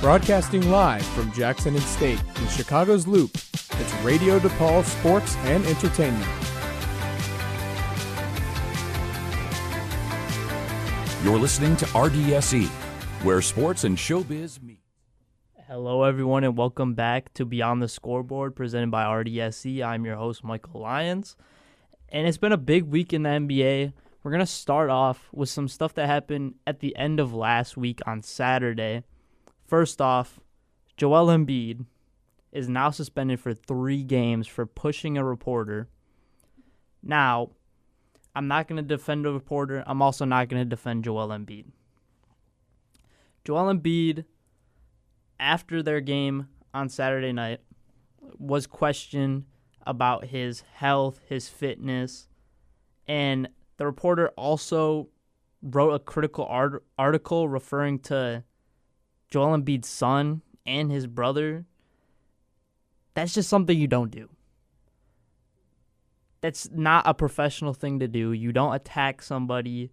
Broadcasting live from Jackson and State in Chicago's Loop, it's Radio DePaul Sports and Entertainment. You're listening to RDSE, where sports and showbiz meet. Hello, everyone, and welcome back to Beyond the Scoreboard, presented by RDSE. I'm your host, Michael Lyons, and it's been a big week in the NBA. We're going to start off with some stuff that happened at the end of last week on Saturday. First off, Joel Embiid is now suspended for 3 games for pushing a reporter. Now, I'm not going to defend a reporter. I'm also not going to defend Joel Embiid. Joel Embiid, after their game on Saturday night, was questioned about his health, his fitness, and the reporter also wrote a critical article referring to Joel Embiid's son and his brother. That's just something you don't do. That's not a professional thing to do. You don't attack somebody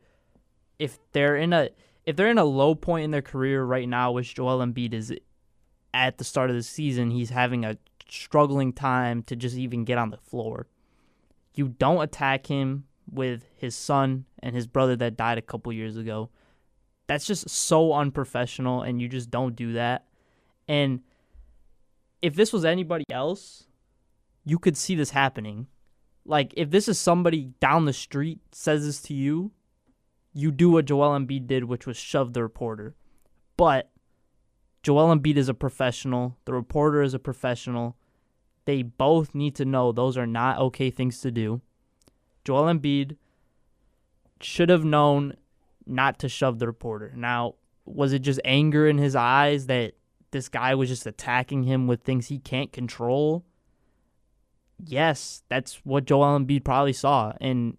if they're in a low point in their career right now, which Joel Embiid is at the start of the season. He's having a struggling time to just even get on the floor. You don't attack him with his son and his brother that died a couple years ago. That's just so unprofessional, and you just don't do that. And if this was anybody else, you could see this happening. Like, if this is somebody down the street says this to you, you do what Joel Embiid did, which was shove the reporter. But Joel Embiid is a professional. The reporter is a professional. They both need to know those are not okay things to do. Joel Embiid should have known not to shove the reporter. Now, was it just anger in his eyes that this guy was just attacking him with things he can't control? Yes, that's what Joel Embiid probably saw. And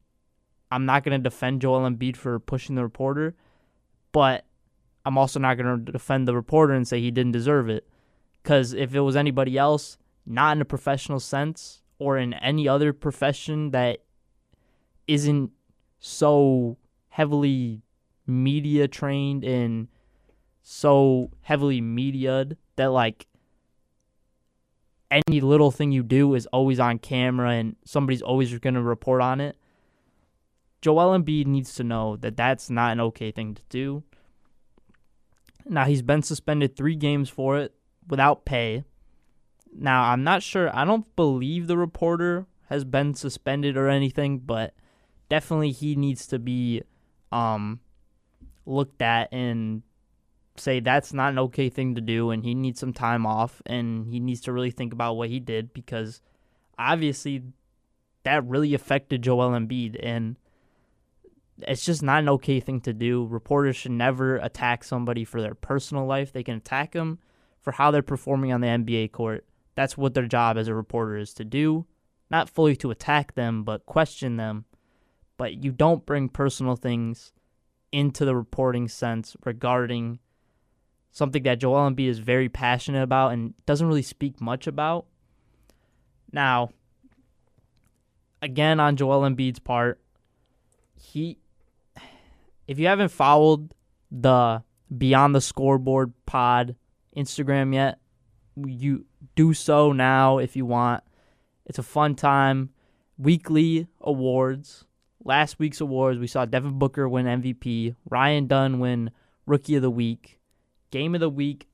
I'm not going to defend Joel Embiid for pushing the reporter, but I'm also not going to defend the reporter and say he didn't deserve it. Because if it was anybody else, not in a professional sense or in any other profession that isn't so heavily media trained and so heavily media'd that, like, any little thing you do is always on camera and somebody's always going to report on it. Joel Embiid needs to know that that's not an okay thing to do. Now, he's been suspended 3 games for it without pay. Now, I'm not sure. I don't believe the reporter has been suspended or anything, but definitely he needs to be looked at and say that's not an okay thing to do, and he needs some time off, and he needs to really think about what he did, because obviously that really affected Joel Embiid, and it's just not an okay thing to do. Reporters should never attack somebody for their personal life. They can attack them for how they're performing on the NBA court. That's what their job as a reporter is to do. Not fully to attack them, but question them. But you don't bring personal things into the reporting sense regarding something that Joel Embiid is very passionate about and doesn't really speak much about. Now, again, on Joel Embiid's part, if you haven't followed the Beyond the Scoreboard pod Instagram yet, you do so now if you want. It's a fun time. Weekly awards. Last week's awards, we saw Devin Booker win MVP, Ryan Dunn win Rookie of the Week. Game of the Week,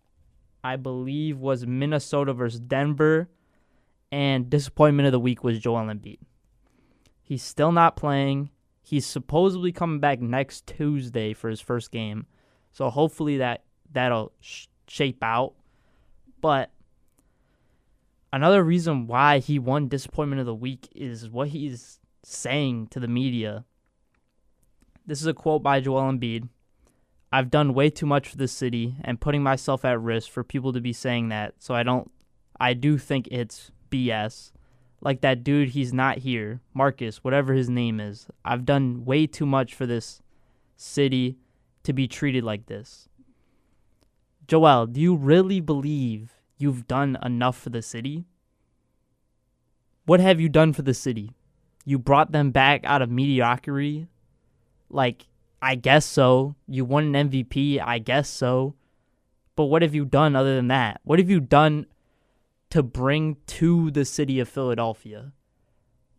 I believe, was Minnesota versus Denver, and Disappointment of the Week was Joel Embiid. He's still not playing. He's supposedly coming back next Tuesday for his first game, so hopefully that'll shape out. But another reason why he won Disappointment of the Week is what he's saying to the media. This is a quote by Joel Embiid. "I've done way too much for this city and putting myself at risk for people to be saying that, so I do think it's BS. Like that dude, he's not here. Marcus, whatever his name is. I've done way too much for this city to be treated like this." Joel, do you really believe you've done enough for the city? What have you done for the city? You brought them back out of mediocrity? Like, I guess so. You won an MVP? I guess so. But what have you done other than that? What have you done to bring to the city of Philadelphia?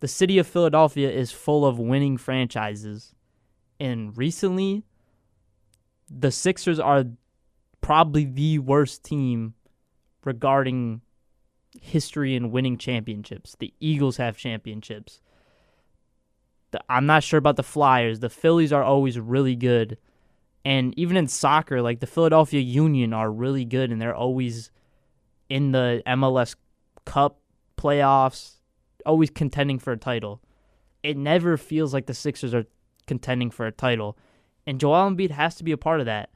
The city of Philadelphia is full of winning franchises. And recently, the Sixers are probably the worst team regarding history in winning championships. The Eagles have championships. I'm not sure about the Flyers. The Phillies are always really good. And even in soccer, like the Philadelphia Union are really good, and they're always in the MLS Cup playoffs, always contending for a title. It never feels like the Sixers are contending for a title. And Joel Embiid has to be a part of that.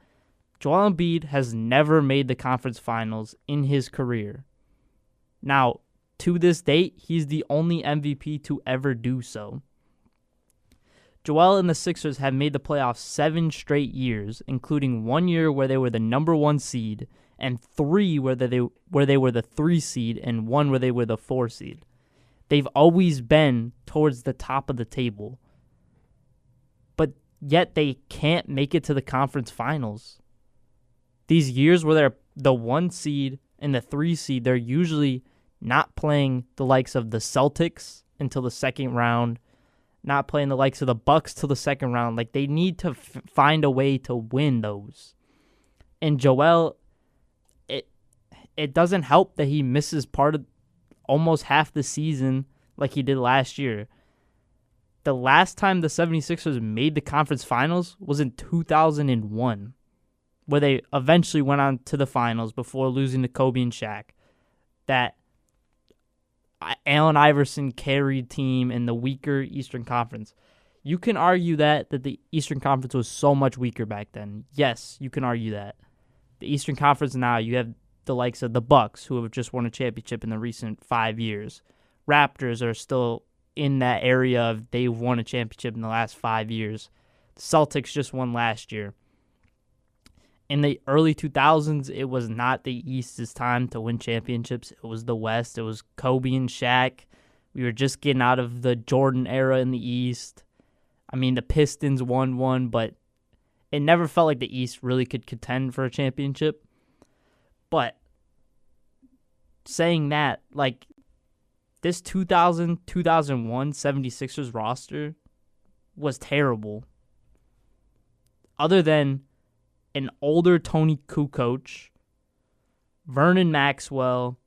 Joel Embiid has never made the conference finals in his career. Now, to this date, he's the only MVP to ever do so. Joel and the Sixers have made the playoffs 7 straight years, including 1 year where they were the number 1 seed, and 3 where they were the 3 seed, and 1 where they were the 4 seed. They've always been towards the top of the table. But yet they can't make it to the conference finals. These years where they're the 1 seed and the 3 seed, they're usually not playing the likes of the Celtics until the second round, not playing the likes of the Bucks till the second round. Like, they need to find a way to win those. And Joel, it doesn't help that he misses part of almost half the season like he did last year. The last time the 76ers made the conference finals was in 2001, where they eventually went on to the finals before losing to Kobe and Shaq. That Allen Iverson carried team in the weaker Eastern Conference. You can argue that the Eastern Conference was so much weaker back then. Yes, you can argue that. The Eastern Conference now, you have the likes of the Bucks, who have just won a championship in the recent 5 years. Raptors are still in that area of they've won a championship in the last 5 years. The Celtics just won last year. In the early 2000s, it was not the East's time to win championships. It was the West. It was Kobe and Shaq. We were just getting out of the Jordan era in the East. I mean, the Pistons won one, but it never felt like the East really could contend for a championship. But saying that, like, this 2000-2001 76ers roster was terrible. Other than an older Tony Kukoc, Vernon Maxwell,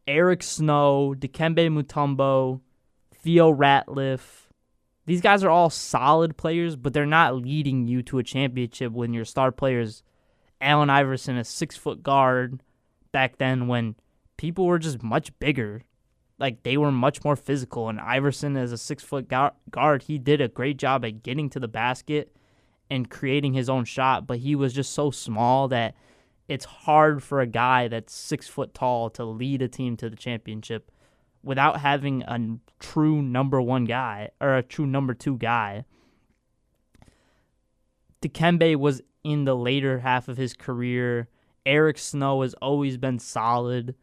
Eric Snow, Dikembe Mutombo, Theo Ratliff. These guys are all solid players, but they're not leading you to a championship when your star players, Allen Iverson, a 6-foot guard back then when people were just much bigger. Like, they were much more physical, and Iverson as a 6-foot guard, he did a great job at getting to the basket and creating his own shot, but he was just so small that it's hard for a guy that's 6 foot tall to lead a team to the championship without having a true number 1 guy or a true number 2 guy. Dikembe was in the later half of his career. Eric Snow has always been solid.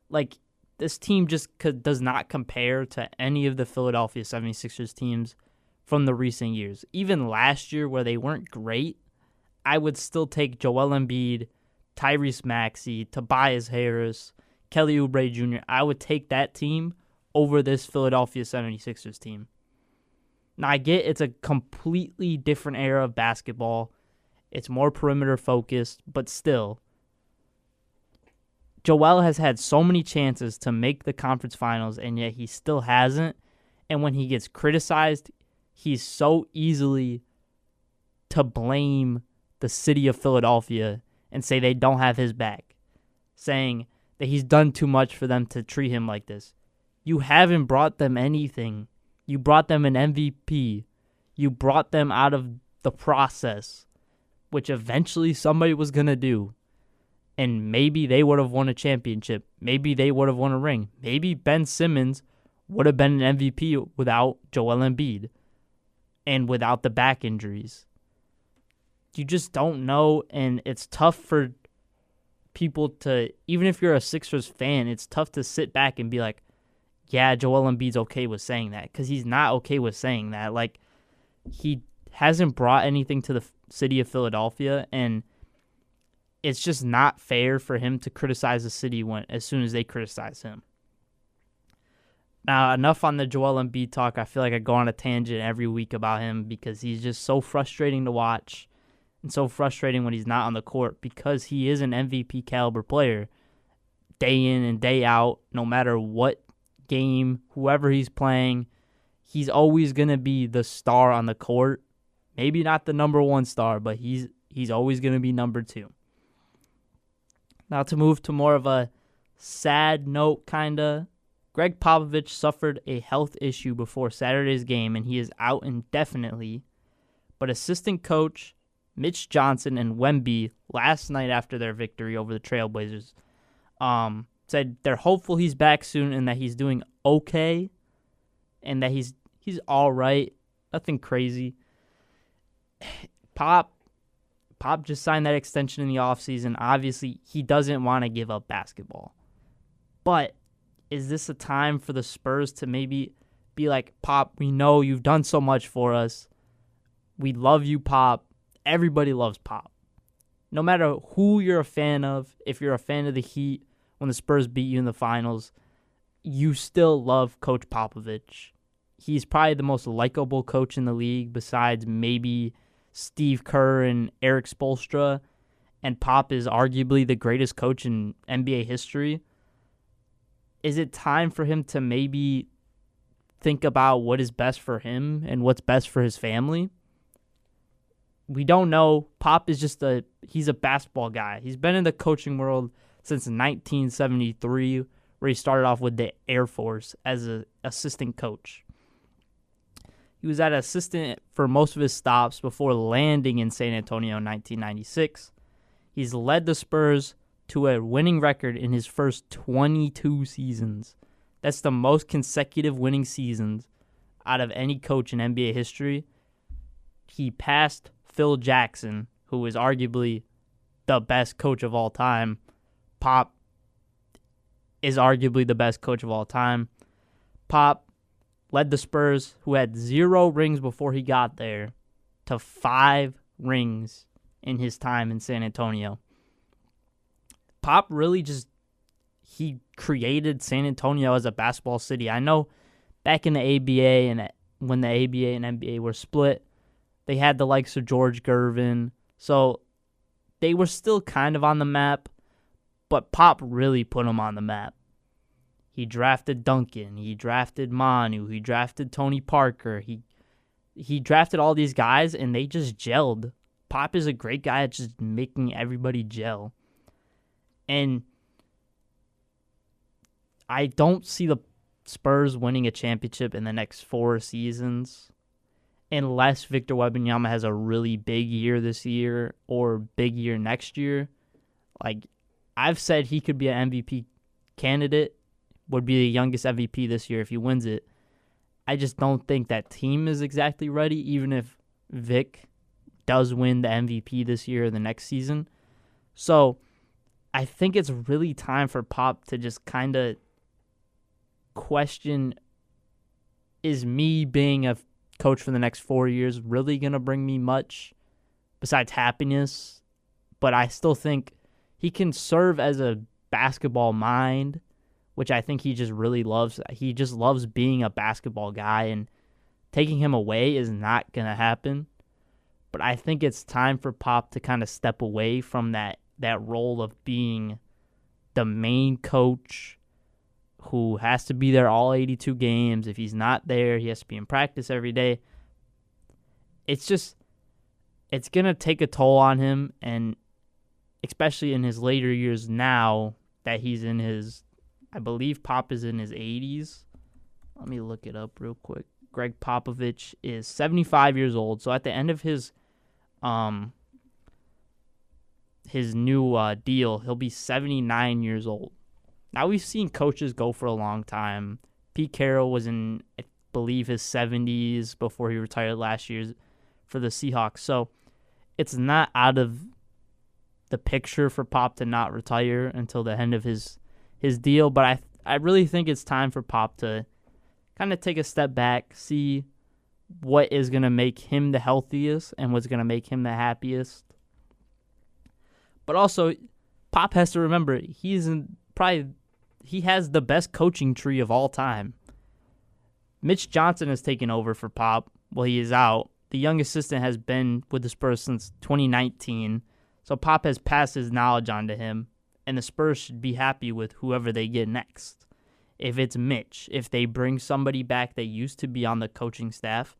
Like, this team just does not compare to any of the Philadelphia 76ers teams from the recent years. Even last year, where they weren't great, I would still take Joel Embiid, Tyrese Maxey, Tobias Harris, Kelly Oubre Jr. I would take that team over this Philadelphia 76ers team. Now, I get it's a completely different era of basketball. It's more perimeter focused, but still, Joel has had so many chances to make the conference finals, and yet he still hasn't. And when he gets criticized, he's so easily to blame the city of Philadelphia and say they don't have his back, saying that he's done too much for them to treat him like this. You haven't brought them anything. You brought them an MVP. You brought them out of the process, which eventually somebody was going to do. And maybe they would have won a championship. Maybe they would have won a ring. Maybe Ben Simmons would have been an MVP without Joel Embiid and without the back injuries. You just don't know, and it's tough for people to, even if you're a Sixers fan, it's tough to sit back and be like, yeah, Joel Embiid's okay with saying that, because he's not okay with saying that. Like, he hasn't brought anything to the city of Philadelphia, and it's just not fair for him to criticize the city as soon as they criticize him. Now, enough on the Joel Embiid talk. I feel like I go on a tangent every week about him because he's just so frustrating to watch and so frustrating when he's not on the court because he is an MVP caliber player day in and day out, no matter what game, whoever he's playing. He's always going to be the star on the court. Maybe not the number one star, but he's always going to be number two. Now to move to more of a sad note, kind of. Greg Popovich suffered a health issue before Saturday's game, and he is out indefinitely. But assistant coach Mitch Johnson and Wemby last night after their victory over the Trailblazers said they're hopeful he's back soon and that he's doing okay and that he's all right. Nothing crazy. Pop just signed that extension in the offseason. Obviously, he doesn't want to give up basketball. But is this a time for the Spurs to maybe be like, Pop, we know you've done so much for us. We love you, Pop. Everybody loves Pop. No matter who you're a fan of, if you're a fan of the Heat, when the Spurs beat you in the finals, you still love Coach Popovich. He's probably the most likable coach in the league besides maybe Steve Kerr and Eric Spoelstra, and Pop is arguably the greatest coach in NBA history. Is it time for him to maybe think about what is best for him and what's best for his family? We don't know. Pop is he's a basketball guy. He's been in the coaching world since 1973, where he started off with the Air Force as an assistant coach. He was at assistant for most of his stops before landing in San Antonio in 1996. He's led the Spurs to a winning record in his first 22 seasons. That's the most consecutive winning seasons out of any coach in NBA history. He passed Phil Jackson, who is arguably the best coach of all time. Pop is arguably the best coach of all time. Pop led the Spurs, who had 0 rings before he got there, to 5 rings in his time in San Antonio. Pop really he created San Antonio as a basketball city. I know back in the ABA and when the ABA and NBA were split, they had the likes of George Gervin, so they were still kind of on the map, but Pop really put them on the map. He drafted Duncan, he drafted Manu, he drafted Tony Parker, he drafted all these guys, and they just gelled. Pop is a great guy at just making everybody gel. And I don't see the Spurs winning a championship in the next 4 seasons unless Victor Wembanyama has a really big year this year or big year next year. Like, I've said he could be an MVP candidate, would be the youngest MVP this year if he wins it. I just don't think that team is exactly ready, even if Vic does win the MVP this year or the next season. So I think it's really time for Pop to just kind of question, is me being a coach for the next 4 years really going to bring me much besides happiness? But I still think he can serve as a basketball mind, which I think he just really loves. He just loves being a basketball guy, and taking him away is not going to happen. But I think it's time for Pop to kind of step away from that role of being the main coach who has to be there all 82 games. If he's not there, he has to be in practice every day. It's going to take a toll on him, and especially in his later years now that he's in his, I believe Pop is in his 80s. Let me look it up real quick. Greg Popovich is 75 years old, so at the end of his new deal, he'll be 79 years old. Now, we've seen coaches go for a long time. Pete Carroll was in, I believe, his 70s before he retired last year for the Seahawks. So it's not out of the picture for Pop to not retire until the end of his deal. But I really think it's time for Pop to kind of take a step back, see what is going to make him the healthiest and what's going to make him the happiest. But also, Pop has to remember he has the best coaching tree of all time. Mitch Johnson has taken over for Pop while he is out. The young assistant has been with the Spurs since 2019, so Pop has passed his knowledge on to him, and the Spurs should be happy with whoever they get next. If it's Mitch, if they bring somebody back that used to be on the coaching staff,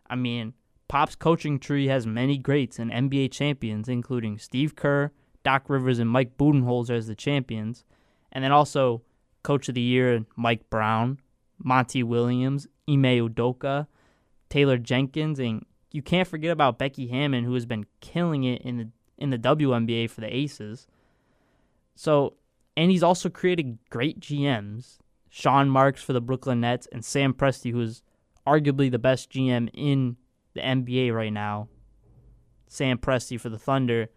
I mean, Pop's coaching tree has many greats and NBA champions, including Steve Kerr, Doc Rivers, and Mike Budenholzer as the champions, and then also Coach of the Year Mike Brown, Monty Williams, Ime Udoka, Taylor Jenkins, and you can't forget about Becky Hammon, who has been killing it in the WNBA for the Aces. So, and he's also created great GMs. Sean Marks for the Brooklyn Nets and Sam Presti, who is arguably the best GM in the NBA right now. Sam Presti for the Thunder.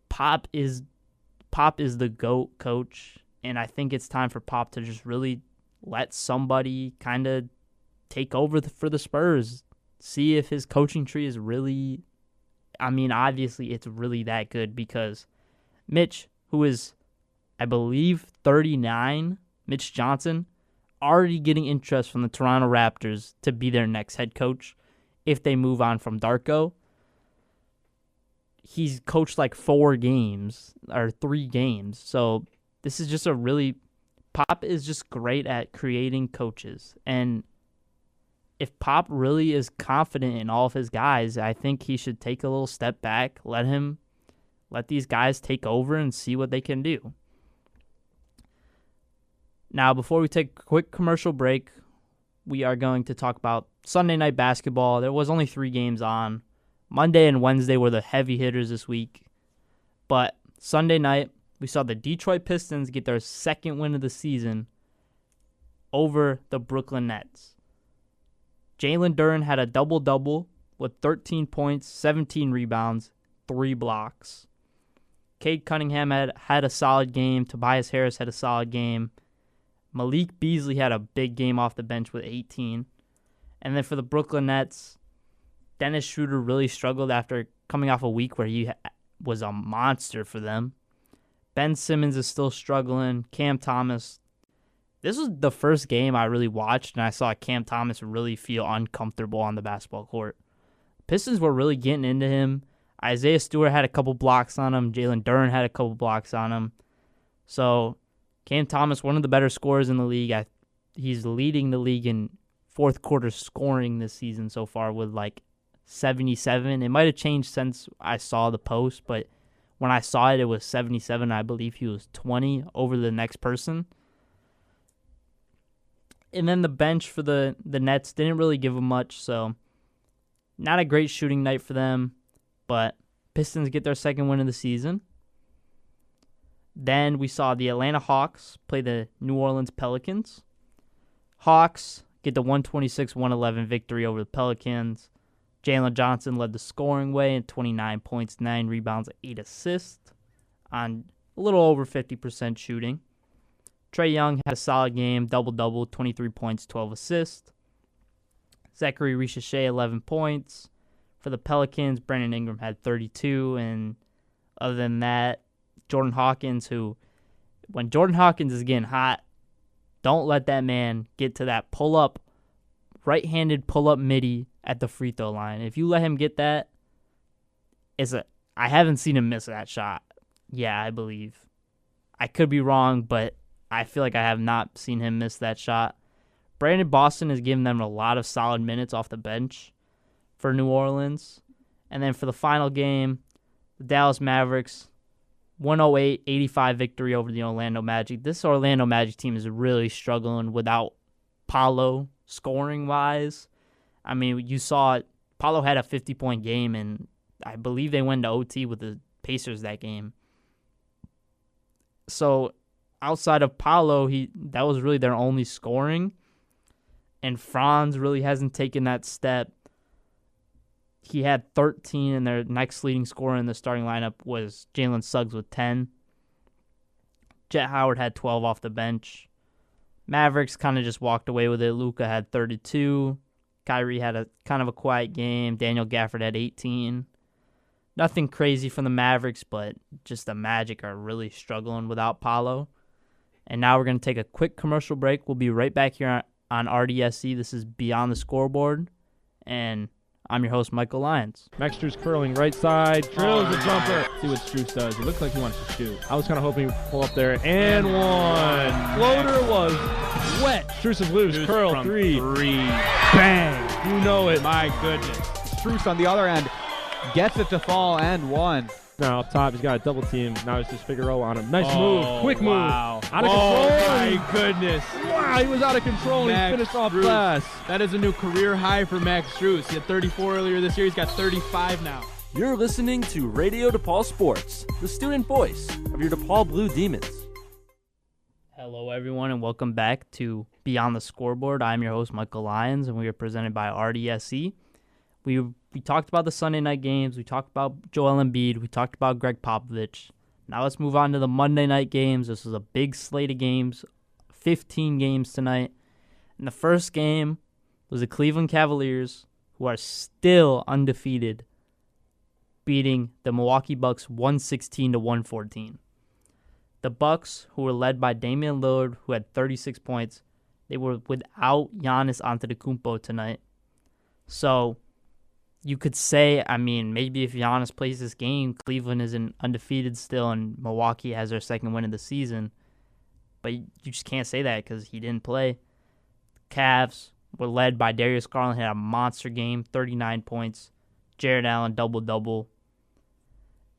Pop is the GOAT coach, and I think it's time for Pop to just really let somebody kind of take over for the Spurs. See if his coaching tree is really, obviously it's really that good, because Mitch, who is, I believe, 39, Mitch Johnson, already getting interest from the Toronto Raptors to be their next head coach if they move on from Darko. He's coached like 3 games. So this is just Pop is just great at creating coaches. And if Pop really is confident in all of his guys, I think he should take a little step back, let these guys take over and see what they can do. Now, before we take a quick commercial break, we are going to talk about Sunday night basketball. There was only 3 games on. Monday and Wednesday were the heavy hitters this week. But Sunday night, we saw the Detroit Pistons get their second win of the season over the Brooklyn Nets. Jalen Duren had a double-double with 13 points, 17 rebounds, 3 blocks. Cade Cunningham had a solid game. Tobias Harris had a solid game. Malik Beasley had a big game off the bench with 18. And then for the Brooklyn Nets, Dennis Schroeder really struggled after coming off a week where he was a monster for them. Ben Simmons is still struggling. Cam Thomas. This was the first game I really watched, and I saw Cam Thomas really feel uncomfortable on the basketball court. Pistons were really getting into him. Isaiah Stewart had a couple blocks on him. Jalen Duren had a couple blocks on him. So Cam Thomas, one of the better scorers in the league. He's leading the league in fourth quarter scoring this season so far with like 77. It might have changed since I saw the post, but when I saw it, it was 77. I believe he was 20 over the next person. And then the bench for the Nets didn't really give him much, so not a great shooting night for them, but Pistons get their second win of the season. Then we saw the Atlanta Hawks play the New Orleans Pelicans. Hawks get the 126-111 victory over the Pelicans. Jalen Johnson led the scoring way at 29 points, 9 rebounds, 8 assists on a little over 50% shooting. Trae Young had a solid game, double-double, 23 points, 12 assists. Zachary Richichet, 11 points. For the Pelicans, Brandon Ingram had 32, and other than that, Jordan Hawkins, when Jordan Hawkins is getting hot, don't let that man get to that pull-up, right-handed pull-up midi at the free throw line. If you let him get that, I haven't seen him miss that shot. Yeah, I believe. I could be wrong, but I feel like I have not seen him miss that shot. Brandon Boston has given them a lot of solid minutes off the bench for New Orleans. And then for the final game, the Dallas Mavericks, 108-85 victory over the Orlando Magic. This Orlando Magic team is really struggling without Paolo scoring-wise. I mean, you saw it. Paolo had a 50-point game, and I believe they went to OT with the Pacers that game. So outside of Paolo, that was really their only scoring. And Franz really hasn't taken that step. He had 13, and their next leading scorer in the starting lineup was Jalen Suggs with 10. Jet Howard had 12 off the bench. Mavericks kind of just walked away with it. Luka had 32. Kyrie had a kind of a quiet game. Daniel Gafford had 18. Nothing crazy from the Mavericks, but just the Magic are really struggling without Paolo. And now we're going to take a quick commercial break. We'll be right back here on RDSC. This is Beyond the Scoreboard, and I'm your host, Michael Lyons. Max Strus curling right side, drills a jumper. See what Strus does. It looks like he wants to shoot. I was kind of hoping he would pull up there, and one. Floater was wet. Strus is loose. Curl, three. Bang. You know it. My goodness. Strus on the other end gets it to fall and one. Now up top, he's got a double team. Now it's just Figueroa on him. Nice move. Quick move. Wow. Out of control. My goodness. Wow, he was out of control and he finished off glass. That is a new career high for Max Strus. He had 34 earlier this year. He's got 35 now. You're listening to Radio DePaul Sports, the student voice of your DePaul Blue Demons. Hello, everyone, and welcome back to Beyond the Scoreboard. I'm your host, Michael Lyons, and we are presented by RDSC. We talked about the Sunday night games. We talked about Joel Embiid. We talked about Greg Popovich. Now let's move on to the Monday night games. This was a big slate of games, 15 games tonight. And the first game was the Cleveland Cavaliers, who are still undefeated, beating the Milwaukee Bucks 116-114. The Bucks, who were led by Damian Lillard, who had 36 points, they were without Giannis Antetokounmpo tonight. So you could say, maybe if Giannis plays this game, Cleveland isn't undefeated still and Milwaukee has their second win of the season. But you just can't say that because he didn't play. The Cavs were led by Darius Garland, had a monster game, 39 points. Jared Allen, double-double.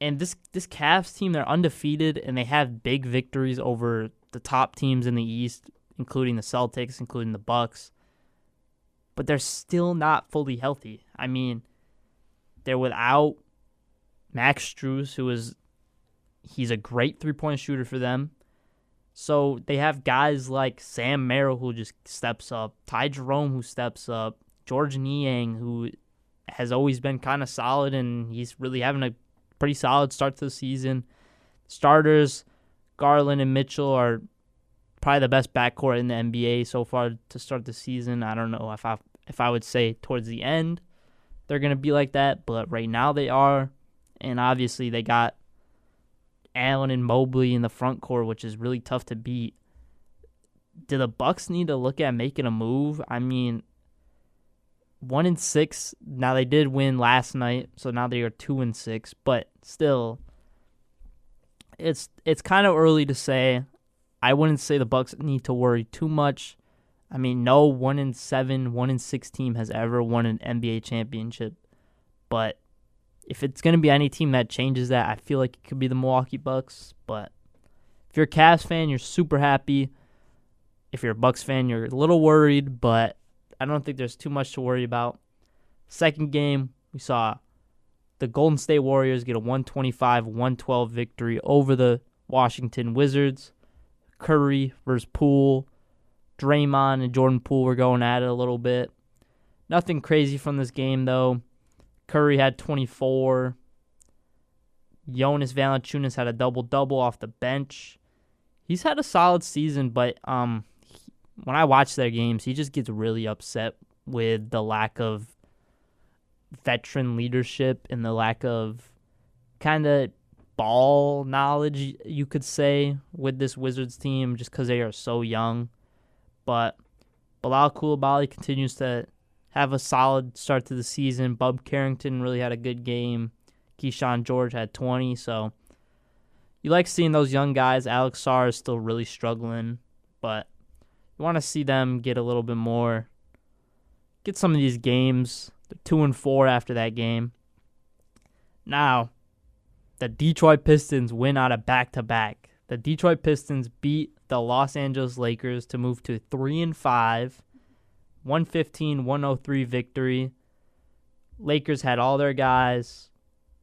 And this Cavs team, they're undefeated, and they have big victories over the top teams in the East, including the Celtics, including the Bucks. But they're still not fully healthy. They're without Max Strus, he's a great three-point shooter for them. So they have guys like Sam Merrill, who just steps up, Ty Jerome, who steps up, George Niang, who has always been kind of solid, and he's really having a pretty solid start to the season. Starters, Garland and Mitchell are probably the best backcourt in the NBA so far to start the season. I don't know if I would say towards the end they're going to be like that, but right now they are. And obviously they got Allen and Mobley in the front court, which is really tough to beat. Do the Bucks need to look at making a move? 1-6. Now they did win last night, so now they are 2-6. But still, it's kind of early to say. I wouldn't say the Bucks need to worry too much. No 1-7, 1-6 team has ever won an NBA championship. But if it's going to be any team that changes that, I feel like it could be the Milwaukee Bucks. But if you're a Cavs fan, you're super happy. If you're a Bucks fan, you're a little worried, but I don't think there's too much to worry about. Second game, we saw the Golden State Warriors get a 125-112 victory over the Washington Wizards. Curry versus Poole. Draymond and Jordan Poole were going at it a little bit. Nothing crazy from this game, though. Curry had 24. Jonas Valanciunas had a double-double off the bench. He's had a solid season, but when I watch their games, he just gets really upset with the lack of veteran leadership and the lack of kind of ball knowledge, you could say, with this Wizards team just because they are so young. But Bilal Coulibaly continues to have a solid start to the season. Bub Carrington really had a good game. Keyshawn George had 20. So you like seeing those young guys. Alex Sarr is still really struggling. But you want to see them get a little bit more. Get some of these games. They're 2-4 after that game. Now, the Detroit Pistons win out of back-to-back. The Detroit Pistons beat the Los Angeles Lakers to move to 3-5, 115-103 victory. Lakers had all their guys.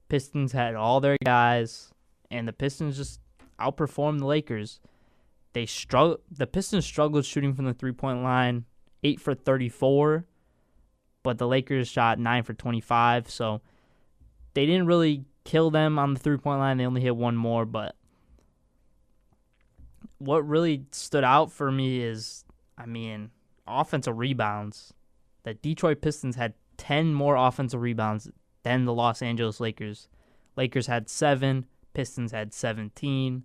Pistons had all their guys. And the Pistons just outperformed the Lakers. The Pistons struggled shooting from the three-point line, 8 for 34. But the Lakers shot 9 for 25. So they didn't really kill them on the three-point line. They only hit one more, but what really stood out for me is, offensive rebounds. The Detroit Pistons had 10 more offensive rebounds than the Los Angeles Lakers. Lakers had 7. Pistons had 17.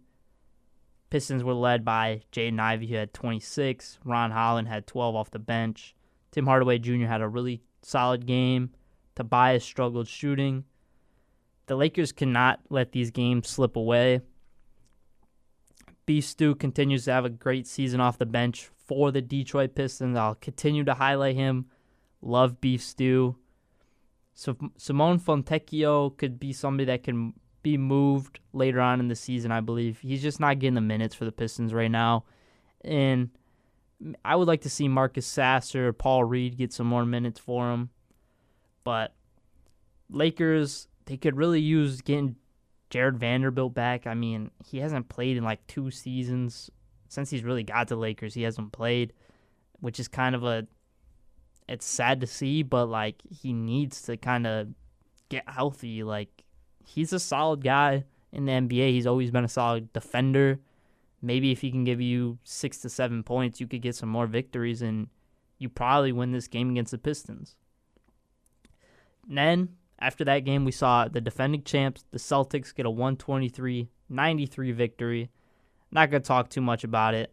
Pistons were led by Jaden Ivey, who had 26. Ron Holland had 12 off the bench. Tim Hardaway Jr. had a really solid game. Tobias struggled shooting. The Lakers cannot let these games slip away. Beef Stew continues to have a great season off the bench for the Detroit Pistons. I'll continue to highlight him. Love Beef Stew. So Simone Fontecchio could be somebody that can be moved later on in the season, I believe. He's just not getting the minutes for the Pistons right now. And I would like to see Marcus Sasser or Paul Reed get some more minutes for him. But Lakers, they could really use getting Jared Vanderbilt back. I mean, he hasn't played in like 2 seasons. Since he's really got to Lakers, he hasn't played, which is kind of it's sad to see, but like he needs to kind of get healthy. Like, he's a solid guy in the NBA. He's always been a solid defender. Maybe if he can give you 6 to 7 points, you could get some more victories, and you probably win this game against the Pistons. And then, after that game, we saw the defending champs, the Celtics, get a 123-93 victory. Not going to talk too much about it.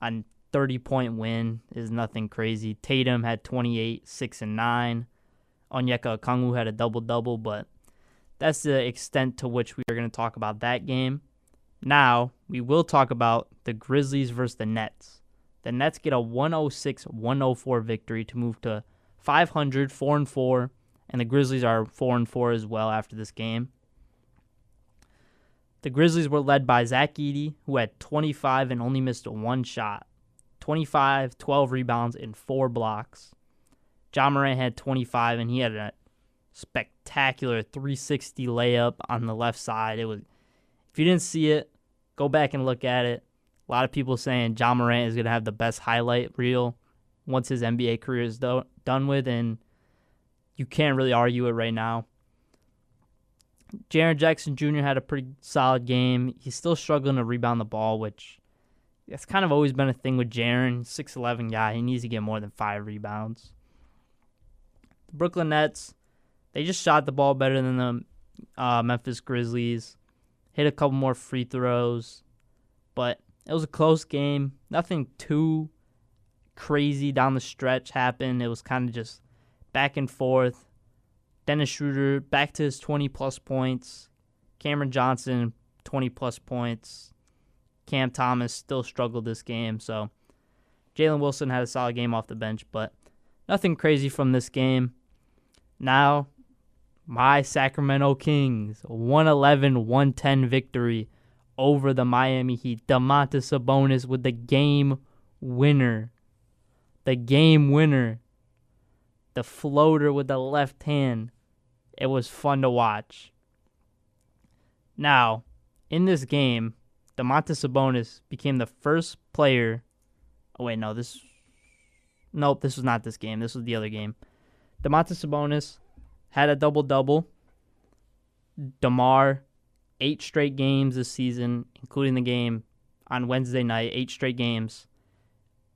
A 30-point win is nothing crazy. Tatum had 28, 6, and 9. Onyeka Okongwu had a double-double, but that's the extent to which we are going to talk about that game. Now, we will talk about the Grizzlies versus the Nets. The Nets get a 106-104 victory to move to 500, 4-4, and the Grizzlies are 4-4 as well after this game. The Grizzlies were led by Zach Edey, who had 25 and only missed 1 shot. 25, 12 rebounds, and 4 blocks. Ja Morant had 25, and he had a spectacular 360 layup on the left side. If you didn't see it, go back and look at it. A lot of people saying Ja Morant is going to have the best highlight reel once his NBA career is done with, and you can't really argue it right now. Jaren Jackson Jr. had a pretty solid game. He's still struggling to rebound the ball, which that's kind of always been a thing with Jaren. 6'11" guy. He needs to get more than 5 rebounds. The Brooklyn Nets, they just shot the ball better than the Memphis Grizzlies. Hit a couple more free throws. But it was a close game. Nothing too crazy down the stretch happened. It was kind of just back and forth. Dennis Schroeder back to his 20-plus points. Cameron Johnson, 20-plus points. Cam Thomas still struggled this game. So Jalen Wilson had a solid game off the bench, but nothing crazy from this game. Now, my Sacramento Kings, 111-110 victory over the Miami Heat. Domantas Sabonis with the game winner. The game winner. The floater with the left hand. It was fun to watch. Now, in this game, Domantas Sabonis became the first player. Oh, wait, no. This was not this game. This was the other game. Domantas Sabonis had a double-double. DeMar, 8 straight games this season, including the game on Wednesday night, 8 straight games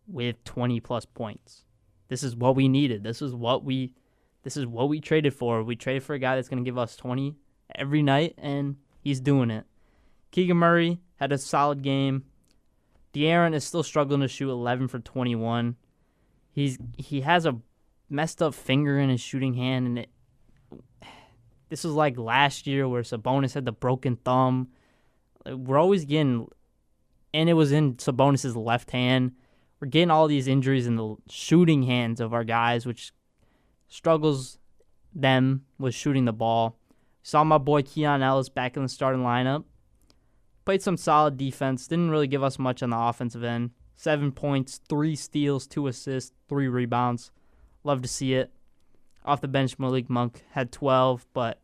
with 20-plus points. This is what we needed. This is what we traded for. We traded for a guy that's going to give us 20 every night, and he's doing it. Keegan Murray had a solid game. De'Aaron is still struggling to shoot 11 for 21. He has a messed up finger in his shooting hand, and this was like last year where Sabonis had the broken thumb. We're always getting, and it was in Sabonis' left hand. We're getting all these injuries in the shooting hands of our guys, which struggles them with shooting the ball. Saw my boy Keon Ellis back in the starting lineup. Played some solid defense. Didn't really give us much on the offensive end. 7 points, 3 steals, 2 assists, 3 rebounds. Love to see it. Off the bench, Malik Monk had 12, but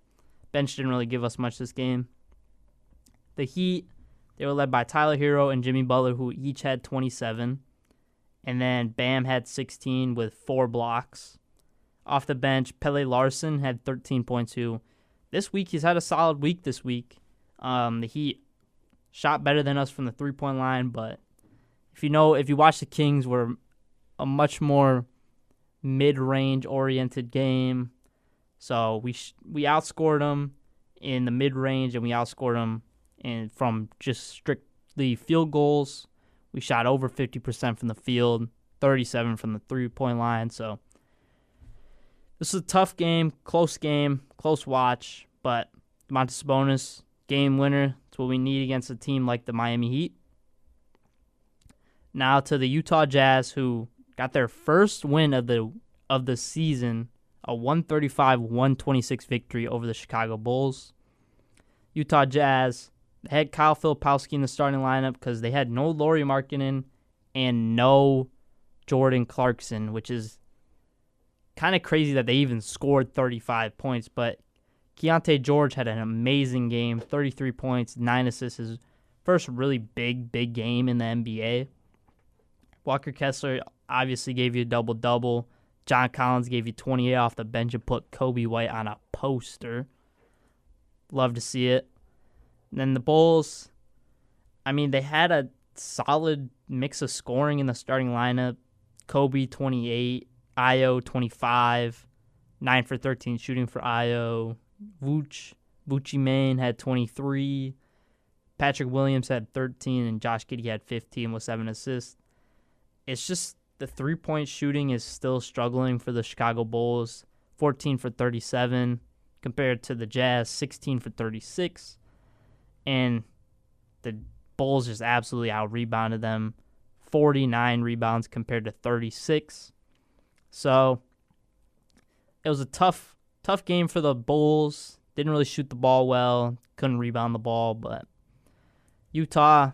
bench didn't really give us much this game. The Heat, they were led by Tyler Hero and Jimmy Butler, who each had 27. And then Bam had 16 with 4 blocks. Off the bench, Pele Larson had 13 points, who this week he's had a solid week this week. The Heat shot better than us from the three-point line, but if you watch the Kings, we're a much more mid-range oriented game. So we outscored them in the mid-range, and we outscored them from just strictly field goals. We shot over 50% from the field, 37 from the three-point line. So this is a tough game, close watch, but Domantas Sabonis, game winner. It's what we need against a team like the Miami Heat. Now to the Utah Jazz, who got their first win of the season, a 135-126 victory over the Chicago Bulls. Utah Jazz had Kyle Filipowski in the starting lineup because they had no Lauri Markkanen and no Jordan Clarkson, which is kind of crazy that they even scored 35 points. But Keontae George had an amazing game, 33 points, 9 assists, his first really big game in the NBA. Walker Kessler obviously gave you a double-double. John Collins gave you 28 off the bench and put Kobe White on a poster. Love to see it. And then the Bulls, I mean, they had a solid mix of scoring in the starting lineup. Kobe, 28. Io, 25. 9 for 13 shooting for Io. Vucci Main had 23. Patrick Williams had 13, and Josh Giddey had 15 with 7 assists. It's just the three-point shooting is still struggling for the Chicago Bulls. 14 for 37 compared to the Jazz, 16 for 36. And the Bulls just absolutely out-rebounded them. 49 rebounds compared to 36. So it was a tough game for the Bulls. Didn't really shoot the ball well. Couldn't rebound the ball. But Utah,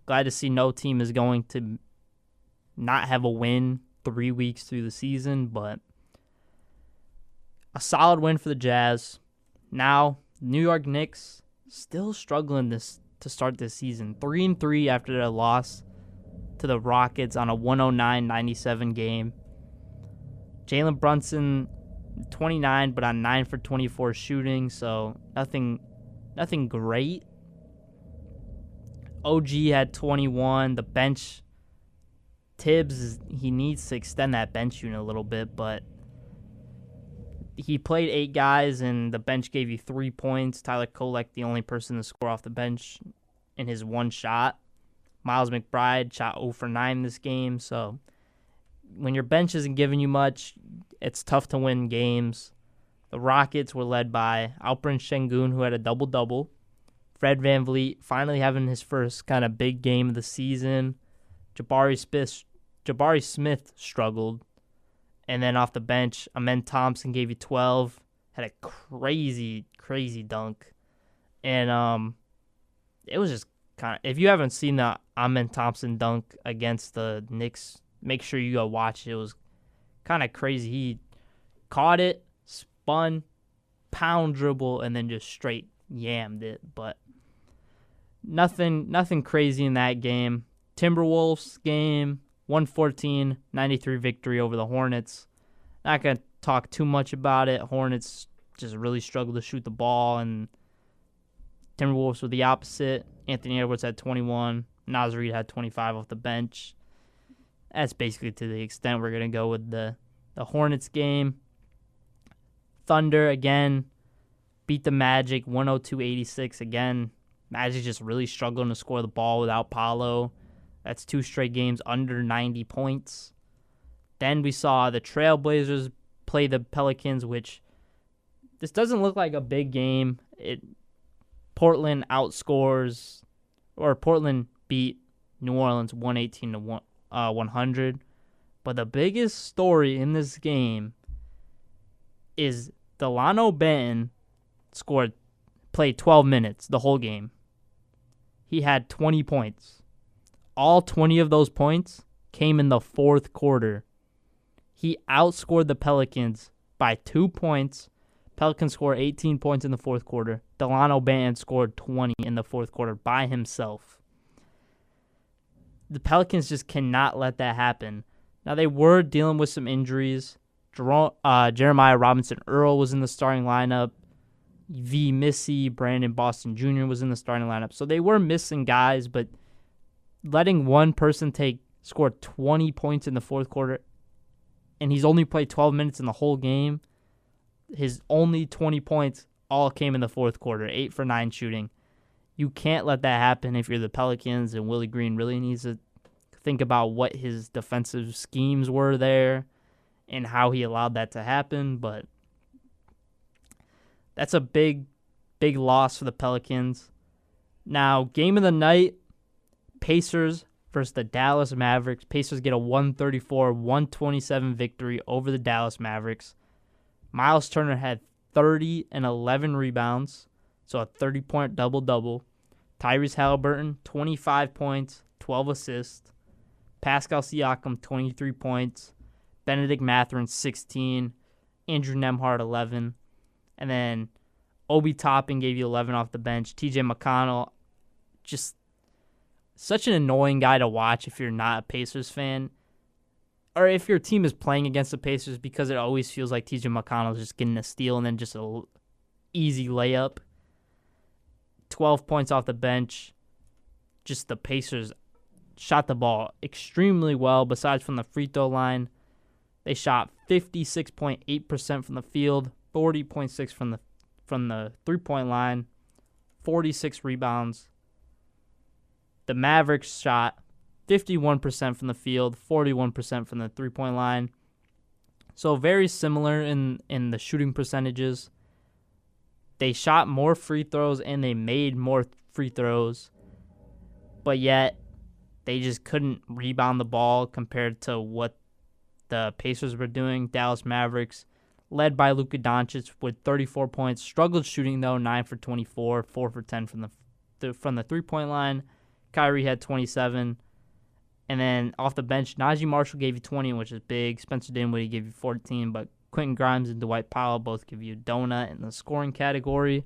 glad to see no team is going to not have a win 3 weeks through the season. But a solid win for the Jazz. Now, New York Knicks still struggling to start this season. 3-3 after their loss to the Rockets on a 109-97 game. Jalen Brunson, 29, but on 9 for 24 shooting, so nothing great. OG had 21. The bench, Tibbs, he needs to extend that bench unit a little bit, but he played 8 guys, and the bench gave you 3 points. Tyler Kolek, the only person to score off the bench in his one shot. Miles McBride shot 0 for 9 this game. So when your bench isn't giving you much, it's tough to win games. The Rockets were led by Alperen Şengün, who had a double-double. Fred VanVleet finally having his first kind of big game of the season. Jabari Smith struggled. And then off the bench, Amen Thompson gave you 12. Had a crazy dunk. And it was just kind of, if you haven't seen the Amen Thompson dunk against the Knicks, make sure you go watch it. It was kind of crazy. He caught it, spun, pound dribble, and then just straight yammed it. But nothing crazy in that game. Timberwolves game, 114-93 victory over the Hornets. Not going to talk too much about it. Hornets just really struggled to shoot the ball, and Timberwolves were the opposite. Anthony Edwards had 21. Naz Reid had 25 off the bench. That's basically to the extent we're going to go with the Hornets game. Thunder, again, beat the Magic 102-86. Again, Magic just really struggling to score the ball without Paolo. That's 2 straight games under 90 points. Then we saw the Trailblazers play the Pelicans, which this doesn't look like a big game. Portland beat New Orleans 118-100. But the biggest story in this game is Delano Banton played 12 minutes the whole game. He had 20 points. All 20 of those points came in the fourth quarter. He outscored the Pelicans by 2 points. Pelicans scored 18 points in the fourth quarter. Delano Banton scored 20 in the fourth quarter by himself. The Pelicans just cannot let that happen. Now, they were dealing with some injuries. Jeremiah Robinson-Earl was in the starting lineup. V. Missy, Brandon Boston Jr. was in the starting lineup. So they were missing guys, but letting one person score 20 points in the fourth quarter, and he's only played 12 minutes in the whole game, his only 20 points all came in the fourth quarter, 8 for 9 shooting. You can't let that happen if you're the Pelicans, and Willie Green really needs to think about what his defensive schemes were there and how he allowed that to happen. But that's a big, big loss for the Pelicans. Now, game of the night, Pacers versus the Dallas Mavericks. Pacers get a 134-127 victory over the Dallas Mavericks. Miles Turner had 30 and 11 rebounds, so a 30-point double-double. Tyrese Halliburton, 25 points, 12 assists. Pascal Siakam, 23 points. Benedict Mathurin, 16. Andrew Nembhard, 11. And then Obi Toppin gave you 11 off the bench. TJ McConnell, just such an annoying guy to watch if you're not a Pacers fan. Or if your team is playing against the Pacers, because it always feels like TJ McConnell is just getting a steal and then just a easy layup. 12 points off the bench. Just the Pacers shot the ball extremely well, besides from the free throw line. They shot 56.8% from the field, 40.6% from the three-point line, 46 rebounds. The Mavericks shot 51% from the field, 41% from the three-point line. So very similar in the shooting percentages. They shot more free throws and they made more free throws, but yet they just couldn't rebound the ball compared to what the Pacers were doing. Dallas Mavericks, led by Luka Doncic with 34 points, struggled shooting though, 9 for 24, 4 for 10 from the three-point line. Kyrie had 27. And then off the bench, Najee Marshall gave you 20, which is big. Spencer Dinwiddie gave you 14, but Quentin Grimes and Dwight Powell both give you a donut in the scoring category.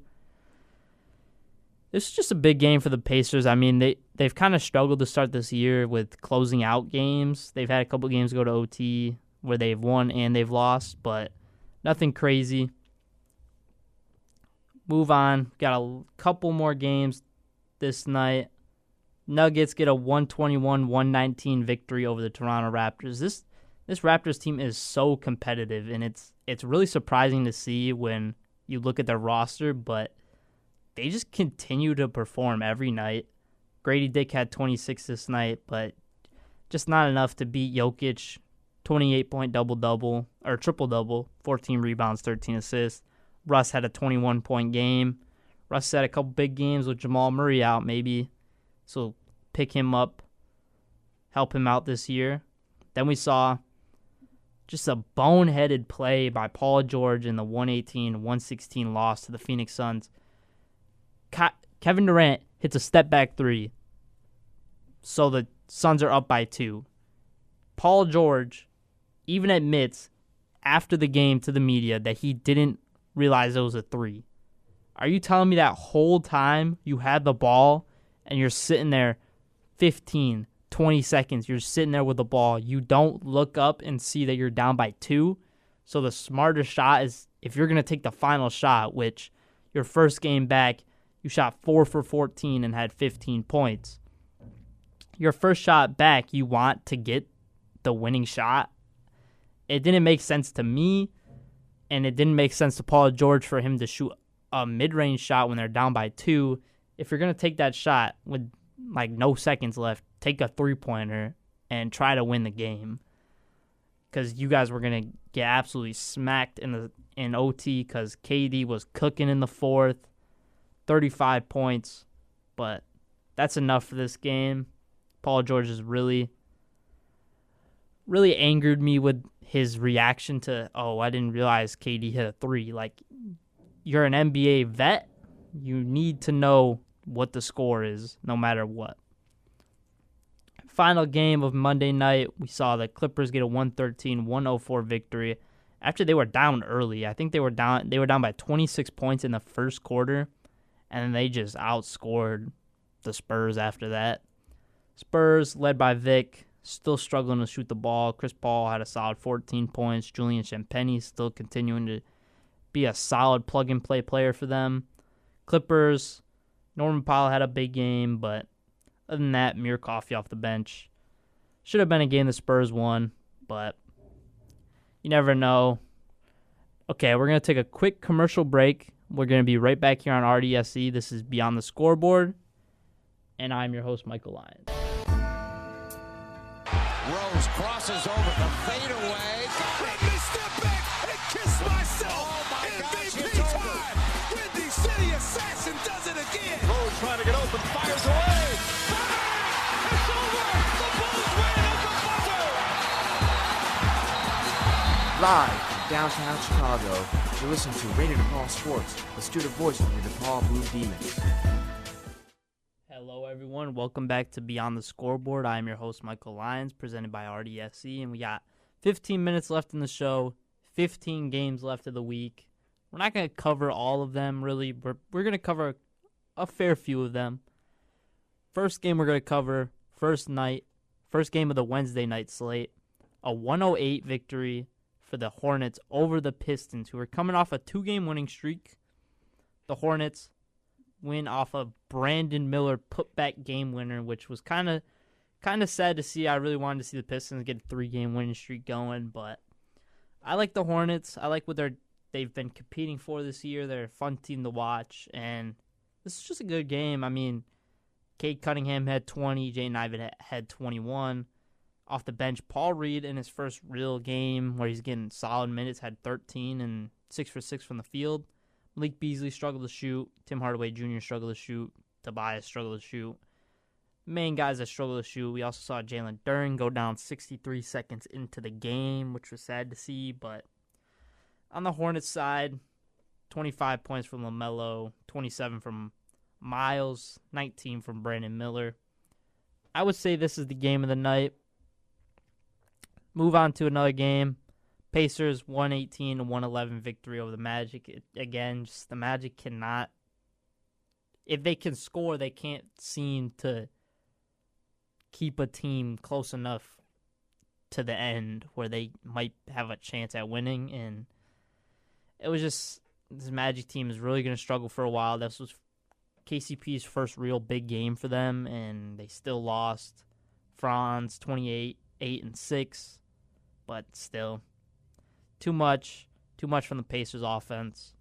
This is just a big game for the Pacers. I mean, they've kind of struggled to start this year with closing out games. They've had a couple games go to OT where they've won and they've lost, but nothing crazy. Move on. Got a couple more games this night. Nuggets get a 121-119 victory over the Toronto Raptors. This Raptors team is so competitive, and it's really surprising to see when you look at their roster, but they just continue to perform every night. Grady Dick had 26 this night, but just not enough to beat Jokic. 28-point double-double, or triple-double, 14 rebounds, 13 assists. Russ had a 21-point game. Russ had a couple big games with Jamal Murray out, maybe. So pick him up, help him out this year. Then we saw just a boneheaded play by Paul George in the 118-116 loss to the Phoenix Suns. Kevin Durant hits a step-back three, so the Suns are up by 2. Paul George even admits after the game to the media that he didn't realize it was a 3. Are you telling me that whole time you had the ball and you're sitting there 15, 20 seconds, you're sitting there with the ball, you don't look up and see that you're down by 2? So the smarter shot is, if you're going to take the final shot, which your first game back, you shot 4 for 14 and had 15 points. Your first shot back, you want to get the winning shot. It didn't make sense to me, and it didn't make sense to Paul George for him to shoot a mid-range shot when they're down by 2. If you're going to take that shot with like no seconds left, take a three-pointer and try to win the game, because you guys were going to get absolutely smacked in OT because KD was cooking in the fourth, 35 points, but that's enough for this game. Paul George has really angered me with his reaction to, I didn't realize KD hit a 3. Like, you're an NBA vet. You need to know what the score is, no matter what. Final game of Monday night, we saw the Clippers get a 113-104 victory after they were down early. I think they were down by 26 points in the first quarter, and then they just outscored the Spurs after that. Spurs, led by Vic, still struggling to shoot the ball. Chris Paul had a solid 14 points. Julian Champagnie still continuing to be a solid plug-and-play player for them. Clippers, Norman Powell had a big game, but other than that, Amir Coffey off the bench. Should have been a game the Spurs won, but you never know. Okay, we're going to take a quick commercial break. We're going to be right back here on RDSE. This is Beyond the Scoreboard, and I'm your host, Michael Lyons. Rose crosses over the fadeaway. Let me step back and kiss myself. Oh my gosh, MVP time. Windy City Assassin does it again. Rose trying to get open, fires away. Bang! It's over. The Bulls win at the buzzer. Live from downtown Chicago, you're listening to Radio DePaul Sports, the student voice of the DePaul Blue Demons. Hello, everyone. Welcome back to Beyond the Scoreboard. I am your host, Michael Lyons, presented by RDSE, and we got 15 minutes left in the show, 15 games left of the week. We're not going to cover all of them, really. We're going to cover a fair few of them. First game we're going to cover, first game of the Wednesday night slate, a 108 victory for the Hornets over the Pistons, who are coming off a 2-game winning streak. The Hornets win off a Brandon Miller putback game winner, which was kind of sad to see. I really wanted to see the Pistons get a 3-game winning streak going, but I like the Hornets. I like what they've been competing for this year. They're a fun team to watch, and this is just a good game. I mean, Cade Cunningham had 20, Jaden Ivey had 21. Off the bench, Paul Reed in his first real game where he's getting solid minutes had 13 and 6 for 6 from the field. Malik Beasley struggled to shoot. Tim Hardaway Jr. struggled to shoot. Tobias struggled to shoot. Main guys that struggled to shoot. We also saw Jalen Duren go down 63 seconds into the game, which was sad to see. But on the Hornets side, 25 points from LaMelo, 27 from Miles, 19 from Brandon Miller. I would say this is the game of the night. Move on to another game. Pacers 118-111 victory over the Magic. Again, just the Magic cannot, if they can score, they can't seem to keep a team close enough to the end where they might have a chance at winning. And it was just, this Magic team is really going to struggle for a while. This was KCP's first real big game for them, and they still lost. Franz 28, 8 and 6, but still. Too much from the Pacers offense.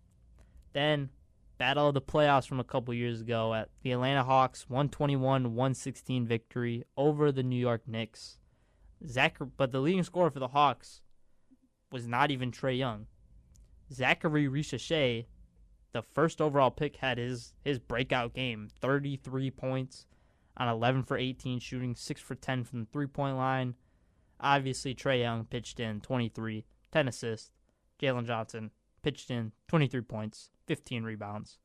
Then, battle of the playoffs from a couple years ago at the Atlanta Hawks 121-116 victory over the New York Knicks. But the leading scorer for the Hawks was not even Trae Young. Zachary Richichet, the first overall pick, had his breakout game. 33 points on 11 for 18 shooting, 6 for 10 from the three-point line. Obviously, Trae Young pitched in 23, 10 assists. Jalen Johnson pitched in 23 points, 15 rebounds.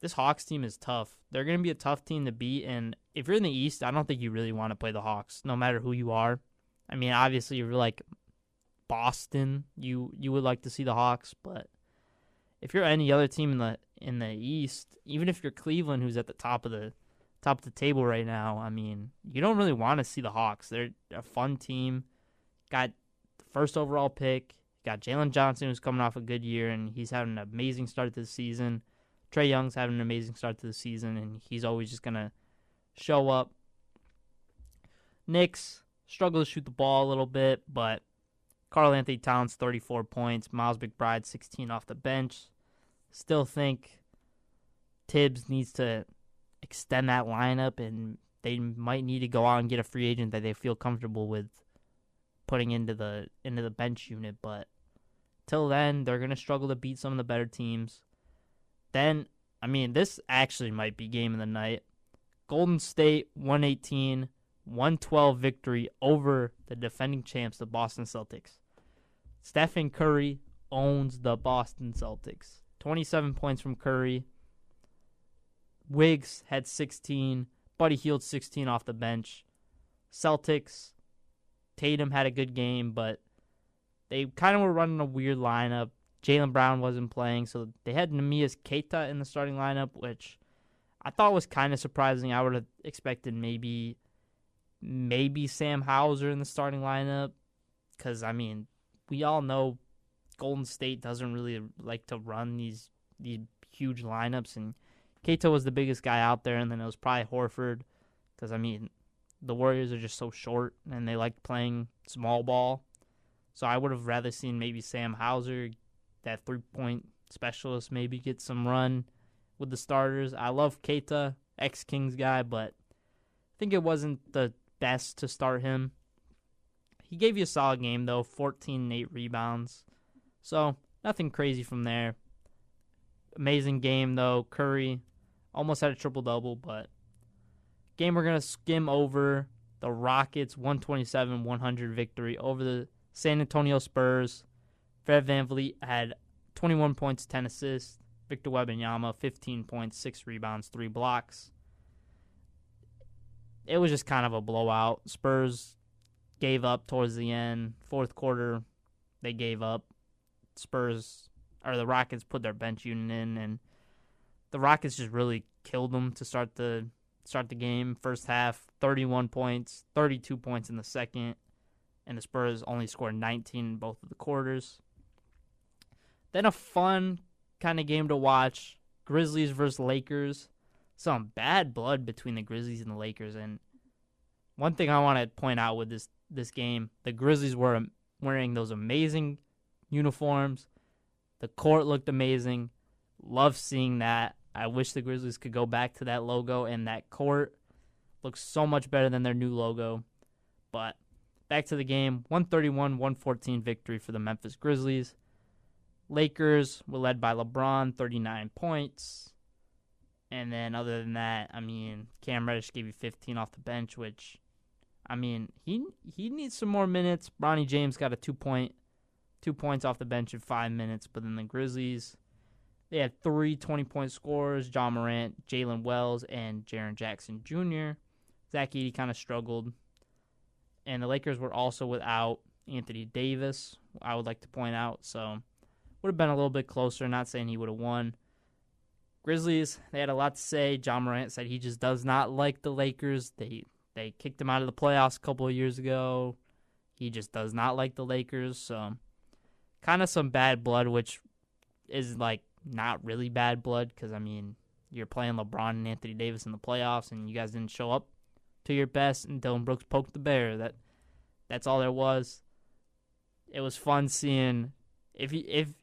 This Hawks team is tough. They're going to be a tough team to beat, and if you're in the East, I don't think you really want to play the Hawks, no matter who you are. I mean, obviously, if you're like Boston, you would like to see the Hawks, but if you're any other team in the East, even if you're Cleveland, who's at the top of the table right now, I mean, you don't really want to see the Hawks. They're a fun team. Got the first overall pick. Got Jalen Johnson, who's coming off a good year, and he's having an amazing start to the season. Trae Young's having an amazing start to the season, and he's always just going to show up. Knicks struggle to shoot the ball a little bit, but Karl Anthony Towns, 34 points. Miles McBride, 16 off the bench. Still think Tibbs needs to extend that lineup, and they might need to go out and get a free agent that they feel comfortable with putting into the bench unit. But till then, they're going to struggle to beat some of the better teams. Then, I mean, this actually might be game of the night. Golden State 118-112 victory over the defending champs, the Boston Celtics. Stephen Curry owns the Boston Celtics. 27 points from Curry. Wiggs had 16. Buddy Hield 16 off the bench. Celtics, Tatum had a good game, but they kind of were running a weird lineup. Jaylen Brown wasn't playing, so they had Neemias Queta in the starting lineup, which I thought was kind of surprising. I would have expected maybe Sam Hauser in the starting lineup, because, I mean, we all know Golden State doesn't really like to run these huge lineups, and Queta was the biggest guy out there, and then it was probably Horford, because, I mean, the Warriors are just so short, and they like playing small ball. So I would have rather seen maybe Sam Hauser, that three-point specialist, maybe get some run with the starters. I love Keita, ex-Kings guy, but I think it wasn't the best to start him. He gave you a solid game, though, 14 and 8 rebounds. So, nothing crazy from there. Amazing game, though. Curry almost had a triple-double, but game we're going to skim over. The Rockets 127-100 victory over the San Antonio Spurs. Fred VanVleet had 21 points, 10 assists. Victor Wembanyama, 15 points, 6 rebounds, 3 blocks. It was just kind of a blowout. Spurs gave up towards the end. Fourth quarter, they gave up. The Rockets put their bench unit in, and the Rockets just really killed them to start the game. First half, 31 points, 32 points in the second, and the Spurs only scored 19 in both of the quarters. Then a fun kind of game to watch, Grizzlies versus Lakers. Some bad blood between the Grizzlies and the Lakers, and one thing I want to point out with this game, the Grizzlies were wearing those amazing uniforms. The court looked amazing. Love seeing that. I wish the Grizzlies could go back to that logo, and that court looks so much better than their new logo. But back to the game, 131-114 victory for the Memphis Grizzlies. Lakers were led by LeBron, 39 points. And then other than that, Cam Reddish gave you 15 off the bench, which, he needs some more minutes. Bronny James got a 2 points off the bench in 5 minutes. But then the Grizzlies, they had 3 20-point scorers, John Morant, Jalen Wells, and Jaren Jackson Jr. Zach Edey kind of struggled. And the Lakers were also without Anthony Davis, I would like to point out. So would have been a little bit closer, not saying he would have won. Grizzlies, they had a lot to say. John Morant said he just does not like the Lakers. They kicked him out of the playoffs a couple of years ago. He just does not like the Lakers. So kind of some bad blood, which is not really bad blood because, you're playing LeBron and Anthony Davis in the playoffs and you guys didn't show up to your best and Dylan Brooks poked the bear. That's all there was. It was fun seeing, if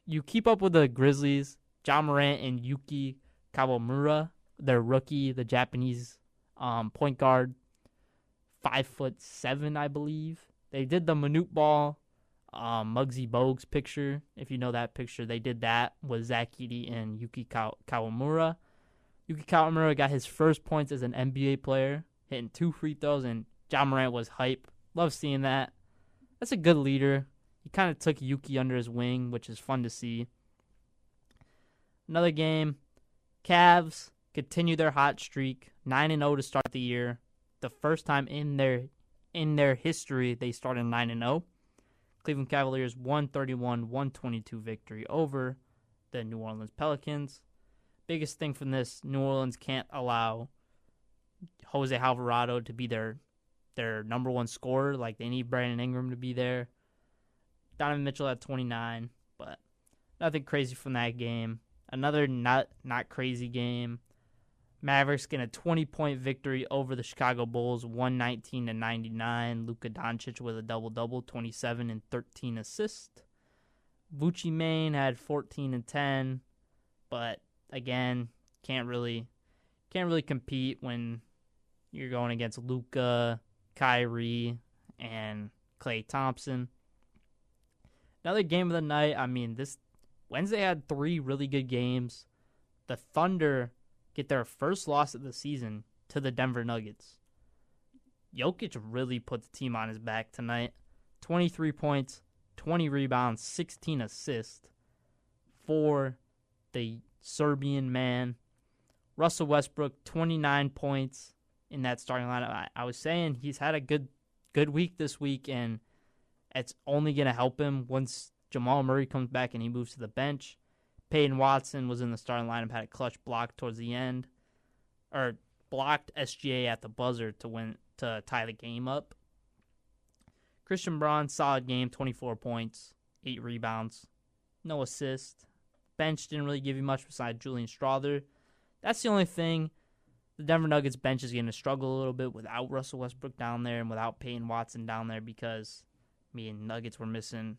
you keep up with the Grizzlies, John Morant and Yuki Kawamura, their rookie, the Japanese point guard, 5'7", I believe. They did the Manute Ball, Muggsy Bogues picture. If you know that picture, they did that with Zach Edey and Yuki Kawamura. Yuki Kawamura got his first points as an NBA player, hitting 2 free throws, and John Morant was hype. Love seeing that. That's a good leader. He kind of took Yuki under his wing, which is fun to see. Another game, Cavs continue their hot streak, 9-0 to start the year. The first time in their history they started 9-0. Cleveland Cavaliers 131-122 victory over the New Orleans Pelicans. Biggest thing from this, New Orleans can't allow Jose Alvarado to be their number one scorer. They need Brandon Ingram to be there. Donovan Mitchell had 29, but nothing crazy from that game. Another not crazy game. Mavericks get a 20-point victory over the Chicago Bulls, 119-99. Luka Doncic with a double-double, 27 and 13 assists. Vucci Main had 14 and 10, but again, can't really compete when you're going against Luka, Kyrie, and Klay Thompson. Another game of the night. This Wednesday had 3 really good games. The Thunder get their first loss of the season to the Denver Nuggets. Jokic really put the team on his back tonight. 23 points, 20 rebounds, 16 assists for the Serbian man. Russell Westbrook, 29 points in that starting lineup. I was saying he's had a good week this week, and it's only going to help him once Jamal Murray comes back and he moves to the bench. Peyton Watson was in the starting lineup, had a clutch block towards the end, or blocked SGA at the buzzer to tie the game up. Christian Braun, solid game, 24 points, 8 rebounds, no assists. Bench didn't really give you much besides Julian Strawther. That's the only thing. The Denver Nuggets bench is going to struggle a little bit without Russell Westbrook down there and without Peyton Watson down there because Nuggets were missing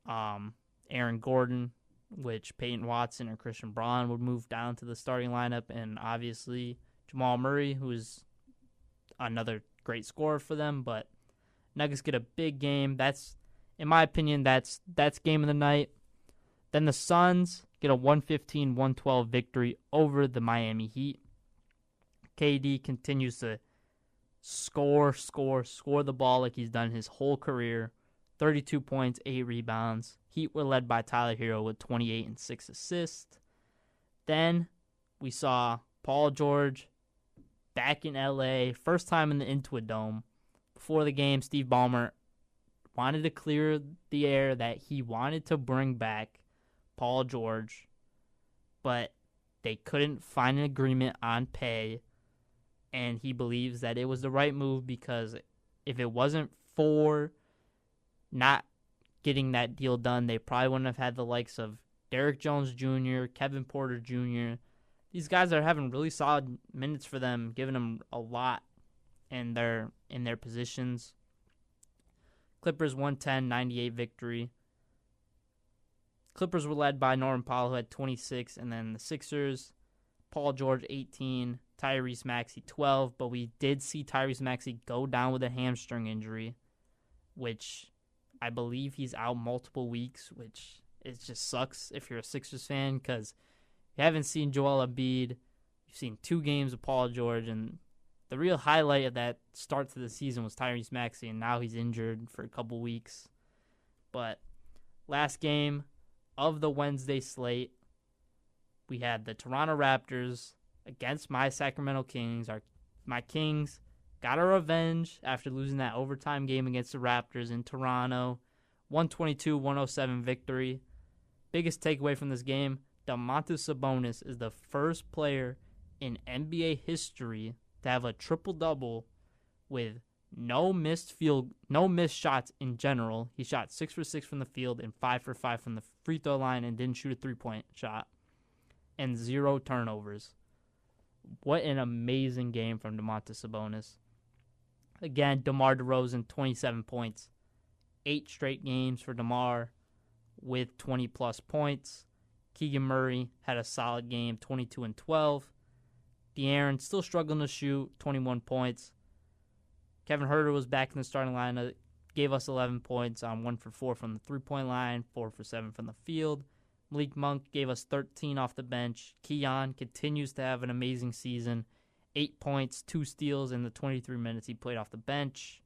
Aaron Gordon, which Peyton Watson or Christian Braun would move down to the starting lineup, and obviously Jamal Murray, who is another great scorer for them. But Nuggets get a big game. That's, in my opinion, that's game of the night. Then the Suns get a 115-112 victory over the Miami Heat. KD continues to score the ball like he's done his whole career. 32 points, 8 rebounds. Heat were led by Tyler Hero with 28 and 6 assists. Then we saw Paul George back in LA, first time in the Intuit Dome. Before the game, Steve Ballmer wanted to clear the air that he wanted to bring back Paul George, but they couldn't find an agreement on pay, and he believes that it was the right move because if it wasn't for not getting that deal done, they probably wouldn't have had the likes of Derrick Jones Jr., Kevin Porter Jr. These guys are having really solid minutes for them, giving them a lot in their positions. Clippers 110-98 victory. Clippers were led by Norman Powell, who had 26, and then the Sixers, Paul George 18, Tyrese Maxey 12, but we did see Tyrese Maxey go down with a hamstring injury, which I believe he's out multiple weeks, which it just sucks if you're a Sixers fan because you haven't seen Joel Embiid. You've seen 2 games of Paul George, and the real highlight of that start to the season was Tyrese Maxey, and now he's injured for a couple weeks. But last game of the Wednesday slate, we had the Toronto Raptors against my Sacramento Kings. My Kings got a revenge after losing that overtime game against the Raptors in Toronto. 122-107 victory. Biggest takeaway from this game, Domantas Sabonis is the first player in NBA history to have a triple-double with no missed shots in general. He shot 6 for 6 from the field and 5 for 5 from the free throw line and didn't shoot a three-point shot. And 0 turnovers. What an amazing game from Domantas Sabonis. Again, DeMar DeRozan, 27 points. 8 straight games for DeMar with 20-plus points. Keegan Murray had a solid game, 22 and 12. De'Aaron still struggling to shoot, 21 points. Kevin Huerter was back in the starting lineup, gave us 11 points on 1 for 4 from the three-point line, 4 for 7 from the field. Malik Monk gave us 13 off the bench. Keon continues to have an amazing season. 8 points, 2 steals in the 23 minutes he played off the bench.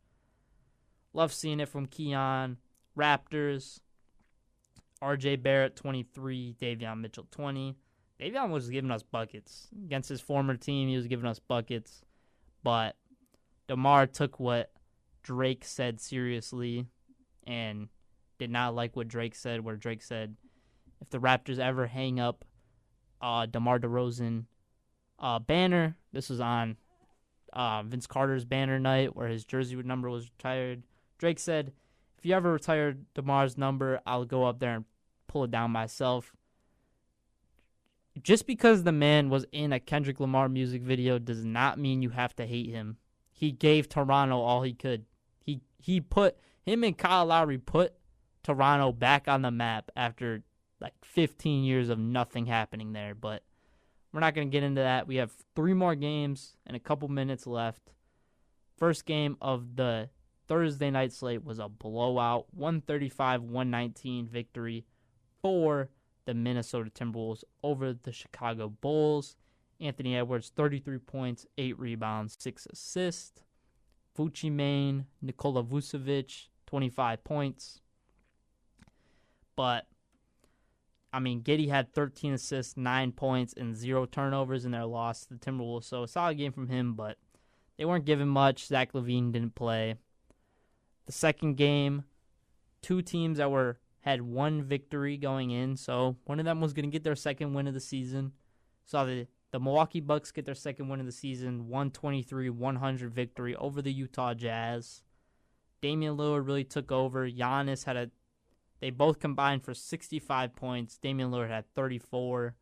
Love seeing it from Keon. Raptors, RJ Barrett, 23, Davion Mitchell, 20. Davion was giving us buckets. Against his former team, he was giving us buckets. But DeMar took what Drake said seriously and did not like what Drake said, where Drake said, if the Raptors ever hang up DeMar DeRozan banner, this was on Vince Carter's banner night where his jersey number was retired. Drake said, if you ever retire DeMar's number, I'll go up there and pull it down myself. Just because the man was in a Kendrick Lamar music video does not mean you have to hate him. He gave Toronto all he could. He put him and Kyle Lowry put Toronto back on the map after like 15 years of nothing happening there. But we're not going to get into that. We have 3 more games and a couple minutes left. First game of the Thursday night slate was a blowout, 135-119 victory for the Minnesota Timberwolves over the Chicago Bulls. Anthony Edwards, 33 points, 8 rebounds, 6 assists. Vucci Main, Nikola Vucevic, 25 points. But, I mean, Giddey had 13 assists, 9 points, and 0 turnovers in their loss to the Timberwolves. So a solid game from him, but they weren't given much. Zach LaVine didn't play. The second game, 2 teams that had 1 victory going in, so one of them was going to get their second win of the season. Saw the Milwaukee Bucks get their second win of the season, 123-100 victory over the Utah Jazz. Damian Lillard really took over. Giannis they both combined for 65 points. Damian Lillard had 34,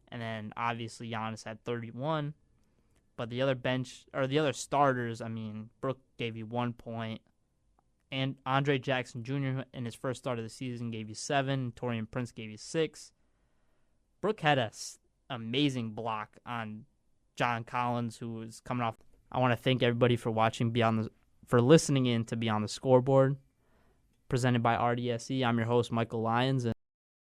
and then obviously Giannis had 31. But the other starters, I mean, Brook gave you 1 point. And Andre Jackson Jr. in his first start of the season gave you 7. Taurean Prince gave you 6. Brooke had an amazing block on John Collins, who was coming off. I want to thank everybody for watching, for listening in to Beyond the Scoreboard, presented by RDSE. I'm your host, Michael Lyons.